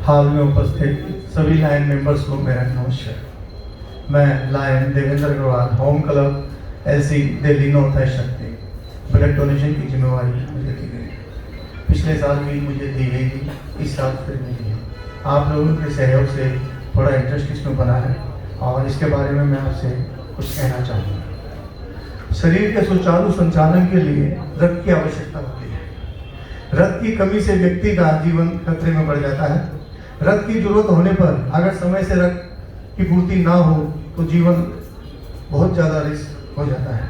हाल में उपस्थित सभी लायन मेंबर्स को मेरा नमस्कार। मैं lion Devendra Agarwal, home club LC Delhi north है शक्ति, ब्लड डोनेशन की जिम्मेवारी मुझे दी गई। पिछले साल भी मुझे दी गई थी, इस साल फिर मिली है। आप लोगों के सहयोग से थोड़ा इंटरेस्ट इसमें बना है और इसके बारे में मैं आपसे कुछ कहना चाहूँगा। शरीर के सुचारू संचालन के लिए रक्त की आवश्यकता होती है। रक्त की कमी से व्यक्ति का जीवन खतरे में बढ़ जाता है। रक्त की जरूरत होने पर अगर समय से रक्त की पूर्ति ना हो तो जीवन बहुत ज़्यादा रिस्क हो जाता है।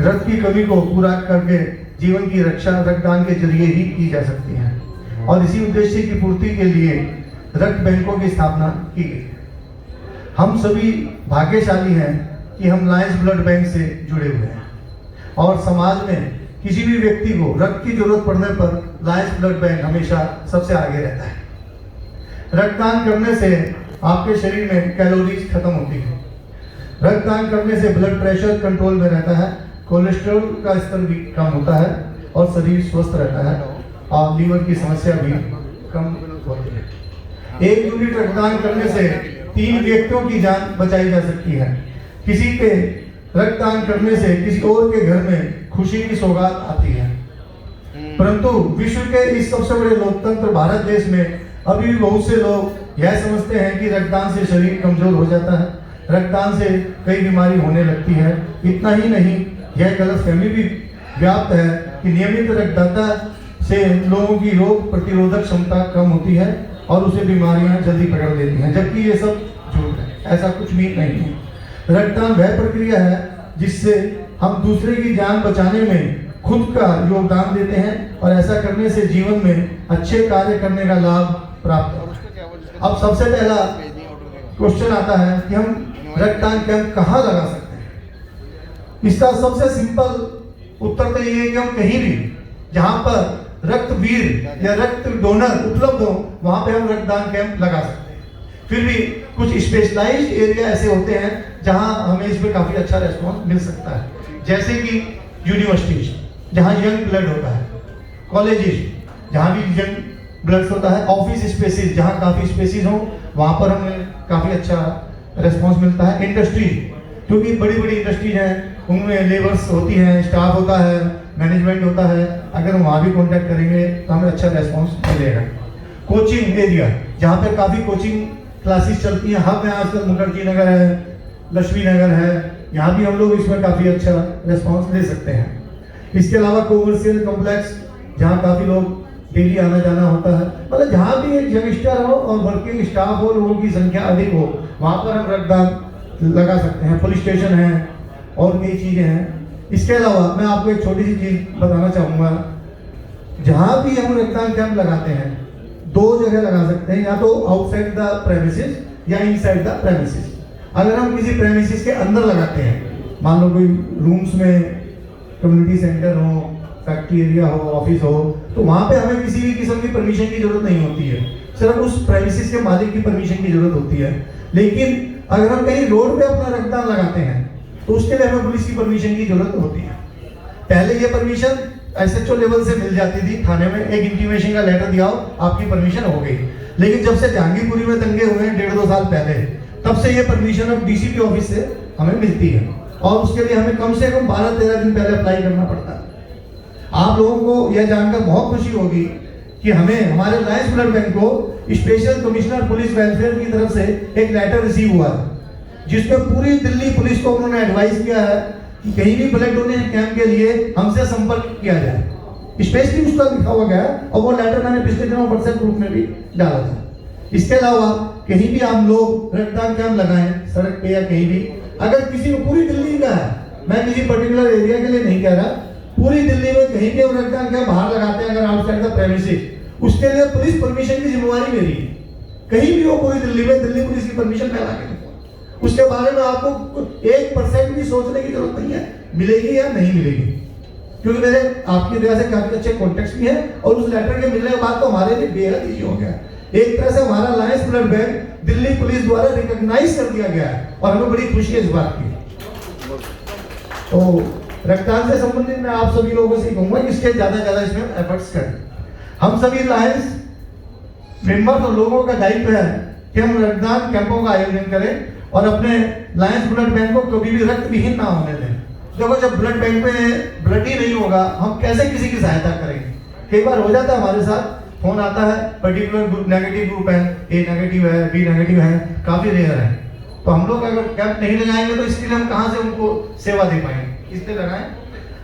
रक्त की कमी को पूरा करके जीवन की रक्षा रक्तदान के जरिए ही की जा सकती है और इसी उद्देश्य की पूर्ति के लिए रक्त बैंकों की स्थापना की गई है। हम सभी भाग्यशाली हैं कि हम लायंस ब्लड बैंक से जुड़े हुए हैं और समाज में किसी भी व्यक्ति को रक्त की जरूरत पड़ने पर लायंस ब्लड बैंक हमेशा सबसे आगे रहता है। रक्तदान करने से आपके शरीर में कैलोरीज खत्म होती है। रक्तदान करने से ब्लड प्रेशर कंट्रोल में रहता है, कोलेस्ट्रॉल का स्तर भी कम होता है और शरीर स्वस्थ रहता है और लीवर की समस्या भी कम होती है। 1 यूनिट रक्तदान करने से 3 व्यक्तियों की जान बचाई जा सकती है। किसी के रक्तदान करने से किसी और के घर में खुशी की सौगात आती है। परंतु विश्व के इस सबसे बड़े लोकतंत्र भारत देश में अभी भी बहुत से लोग यह समझते हैं कि रक्तदान से शरीर कमजोर हो जाता है, रक्तदान से कई बीमारी होने लगती है। इतना ही नहीं, यह गलतफहमी भी व्याप्त है कि नियमित रक्तदाता से लोगों की रोग प्रतिरोधक क्षमता कम होती है और उसे बीमारियां जल्दी पकड़ लेती हैं, जबकि ये सब झूठ है। ऐसा कुछ भी नहीं है। रक्तदान वह प्रक्रिया है जिससे हम दूसरे की जान बचाने में खुद का योगदान देते हैं और ऐसा करने से जीवन में अच्छे कार्य करने का लाभ प्राप्त होता है। अब सबसे पहला क्वेश्चन आता है कि हम रक्तदान कैंप कहाँ लगा सकते हैं। इसका सबसे सिंपल उत्तर तो ये है कि हम कहीं भी जहाँ पर रक्तवीर या रक्त डोनर उपलब्ध हो वहाँ पे हम रक्तदान कैंप लगा सकते हैं। फिर भी कुछ स्पेशलाइज्ड एरिया ऐसे होते हैं जहाँ हमें इसमें काफ़ी अच्छा रेस्पॉन्स मिल सकता है, जैसे कि यूनिवर्सिटीज जहाँ यंग ब्लड होता है, कॉलेजेस जहाँ भी यंग ब्लड होता है, ऑफिस स्पेसिस जहाँ काफ़ी स्पेसिस हो वहाँ पर हमें काफ़ी अच्छा रेस्पॉन्स मिलता है। इंडस्ट्री, क्योंकि बड़ी बड़ी इंडस्ट्रीज हैं उनमें लेबर्स होती हैं, स्टाफ होता है, मैनेजमेंट होता है, अगर हम वहाँ भी कॉन्टैक्ट करेंगे तो हमें अच्छा रेस्पॉन्स मिलेगा। कोचिंग एरिया जहाँ पर काफ़ी कोचिंग क्लासेस चलती हैं, हब में आजकल मुखर्जी नगर है, लक्ष्मी नगर है, यहाँ भी हम लोग इसमें काफ़ी अच्छा रेस्पॉन्स ले सकते हैं। इसके अलावा कॉमर्शियल कॉम्प्लेक्स जहाँ काफ़ी लोग डेली आना जाना होता है, मतलब जहाँ भी एक यंगस्टर हो और वर्किंग स्टाफ हो, लोगों की संख्या अधिक हो, वहाँ पर हम रक्तदान लगा सकते हैं। पुलिस स्टेशन है और कई चीज़ें हैं। इसके अलावा मैं आपको एक छोटी सी चीज़ बताना चाहूँगा, जहाँ भी हम रक्तदान कैंप लगाते हैं 2 जगह लगा सकते हैं, या तो आउटसाइड द प्रेमिसेस या इनसाइड द प्रेमिसेस। अगर हम किसी प्रेमिसेस के अंदर लगाते हैं, मान लो कोई रूम्स में, कम्युनिटी सेंटर हो, फैक्ट्री एरिया हो, ऑफिस हो, तो वहाँ पे हमें किसी भी किस्म की परमिशन की जरूरत नहीं होती है, सिर्फ उस प्रेमिसेस के मालिक की परमिशन की जरूरत होती है। लेकिन अगर हम कहीं रोड पे अपना रक्तदान लगाते हैं तो उसके लिए हमें पुलिस की परमिशन की जरूरत होती है। पहले ये परमिशन एसएचओ लेवल से मिल जाती थी, थाने में एक इंटीमेशन का लेटर दिया हो, आपकी परमिशन हो गई। लेकिन जब से जहांगीरपुरी में दंगे हुए हैं 1.5-2 साल पहले, तब से ये परमिशन अब डीसीपी ऑफिस से हमें मिलती है और उसके लिए हमें कम से कम 12-13 दिन पहले अप्लाई करना पड़ता है। आप लोगों को यह जानकर बहुत खुशी होगी कि हमें हमारे लायंस ब्लड बैंक को स्पेशल कमिश्नर पुलिस वेलफेयर की तरफ से एक लेटर रिसीव हुआ है, जिसमें पूरी दिल्ली पुलिस को उन्होंने एडवाइस किया है कि कहीं भी ब्लड डोनेशन कैंप के लिए हमसे संपर्क किया जाए। स्पेशली उसका लिखा हुआ गया और वो लेटर मैंने पिछले दिनों व्हाट्सएप ग्रुप में भी डाला था। इसके अलावा कहीं भी आप लोग रक्तदान कैंप लगाएं, सड़क पे या कहीं भी, अगर किसी को पूरी दिल्ली का है, मैं किसी पर्टिकुलर एरिया के लिए नहीं कह रहा, पूरी दिल्ली में कहीं भी रक्तदान कैंप बाहर लगाते हैं अगर आउटसाइड द प्रेमिसेस, उसके लिए पुलिस परमिशन की जिम्मेवारी मेरी है। कहीं भी हो पूरी दिल्ली में, दिल्ली पुलिस की परमिशन मैं लाके दूंगा। उसके बारे में आपको 1% भी सोचने की जरूरत नहीं है, मिलेगी या नहीं मिलेगी, क्योंकि मेरे आपकी वजह से काफी अच्छे कॉन्टेक्ट भी हैं और उस लेटर के मिलने के बाद तो हमारे लिए बेहद ईजी हो गया। एक तरह से हमारा Lions blood bank Delhi police द्वारा रिकॉग्नाइज कर दिया गया है और हमें बड़ी खुशी है इस बात की। तो रक्तदान से संबंधित मैं आप सभी लोगों से कहूंगा कि इसके ज्यादा इसमें एफर्ट्स करें। हम सभी लायंस मेंबर्स और लोगों का दायित्व है कि हम रक्तदान कैंपों का आयोजन करें और अपने लायंस ब्लड बैंक को कभी भी रक्त विहीन ना होने दें। देखो, जब ब्लड बैंक में ब्लड ही नहीं होगा, हम कैसे किसी की सहायता करेंगे? कई बार हो जाता है हमारे साथ, फोन आता है पर्टिकुलर ग्रुप नेगेटिव ग्रुप है, ए नेगेटिव है, बी नेगेटिव है, काफी रेयर है। तो हम लोग अगर कैंप नहीं लगाएंगे तो इसके लिए हम कहाँ से उनको सेवा दे पाएंगे? इसलिए लगाएं,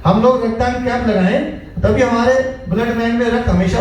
हम लोग रक्तदान कैंप लगाएं, तभी हमारे ब्लड बैंक में रक्त हमेशा